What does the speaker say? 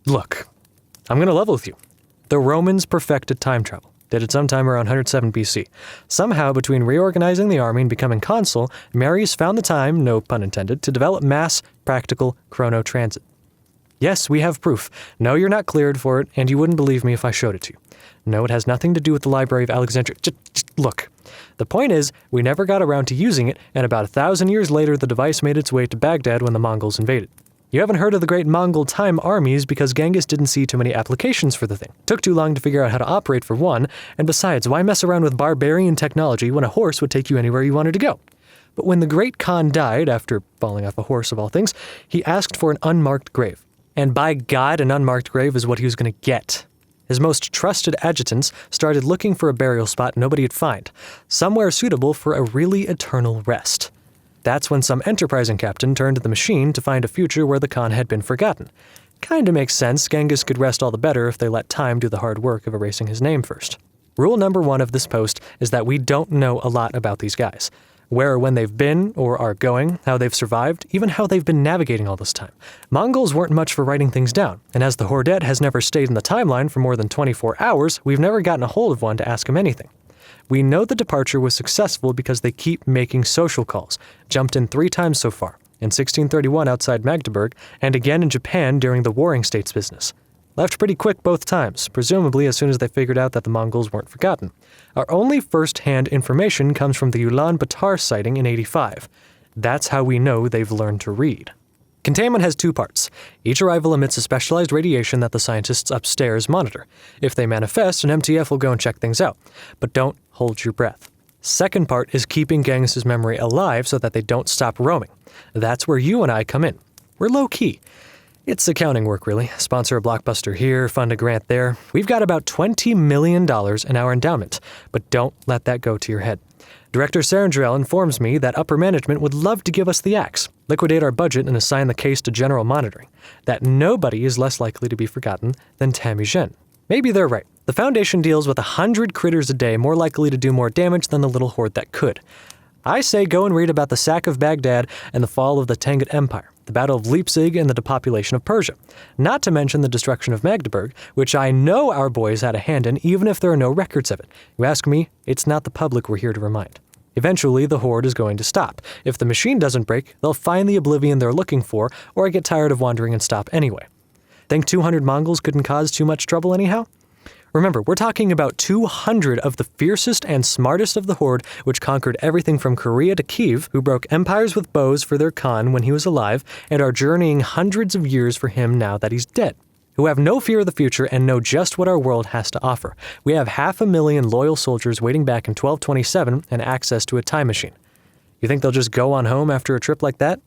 Look, I'm going to level with you. The Romans perfected time travel. Did it sometime around 107 BC. Somehow, between reorganizing the army and becoming consul, Marius found the time, no pun intended, to develop mass, practical chronotransit. Yes, we have proof. No, you're not cleared for it, and you wouldn't believe me if I showed it to you. No, it has nothing to do with the Library of Alexandria. Just look. The point is, we never got around to using it, and about 1,000 years later, the device made its way to Baghdad when the Mongols invaded. You haven't heard of the great Mongol time armies because Genghis didn't see too many applications for the thing. Took too long to figure out how to operate for one, and besides, why mess around with barbarian technology when a horse would take you anywhere you wanted to go? But when the great Khan died, after falling off a horse of all things, he asked for an unmarked grave. And by God, an unmarked grave is what he was going to get. His most trusted adjutants started looking for a burial spot nobody would find, somewhere suitable for a really eternal rest. That's when some enterprising captain turned to the machine to find a future where the Khan had been forgotten. Kinda makes sense, Genghis could rest all the better if they let time do the hard work of erasing his name first. Rule number 1 of this post is that we don't know a lot about these guys. Where or when they've been, or are going, how they've survived, even how they've been navigating all this time. Mongols weren't much for writing things down, and as the Horde has never stayed in the timeline for more than 24 hours, we've never gotten a hold of one to ask him anything. We know the departure was successful because they keep making social calls, jumped in 3 times so far, in 1631 outside Magdeburg, and again in Japan during the Warring States business. Left pretty quick both times, presumably as soon as they figured out that the Mongols weren't forgotten. Our only first-hand information comes from the Ulaanbaatar sighting in 85. That's how we know they've learned to read. Containment has 2 parts. Each arrival emits a specialized radiation that the scientists upstairs monitor. If they manifest, an MTF will go and check things out. But don't hold your breath. Second part is keeping Genghis' memory alive so that they don't stop roaming. That's where you and I come in. We're low-key. It's accounting work, really. Sponsor a blockbuster here, fund a grant there. We've got about $20 million in our endowment, but don't let that go to your head. Director Sarandrell informs me that upper management would love to give us the axe, liquidate our budget and assign the case to general monitoring. That nobody is less likely to be forgotten than Tammy Zhen. Maybe they're right. The Foundation deals with 100 critters a day more likely to do more damage than the little horde that could. I say go and read about the sack of Baghdad and the fall of the Tangut Empire, the Battle of Leipzig and the depopulation of Persia. Not to mention the destruction of Magdeburg, which I know our boys had a hand in even if there are no records of it. You ask me, it's not the public we're here to remind. Eventually, the horde is going to stop. If the machine doesn't break, they'll find the oblivion they're looking for, or get tired of wandering and stop anyway. Think 200 Mongols couldn't cause too much trouble anyhow? Remember, we're talking about 200 of the fiercest and smartest of the Horde, which conquered everything from Korea to Kiev, who broke empires with bows for their Khan when he was alive, and are journeying hundreds of years for him now that he's dead. Who have no fear of the future and know just what our world has to offer. We have 500,000 loyal soldiers waiting back in 1227 and access to a time machine. You think they'll just go on home after a trip like that?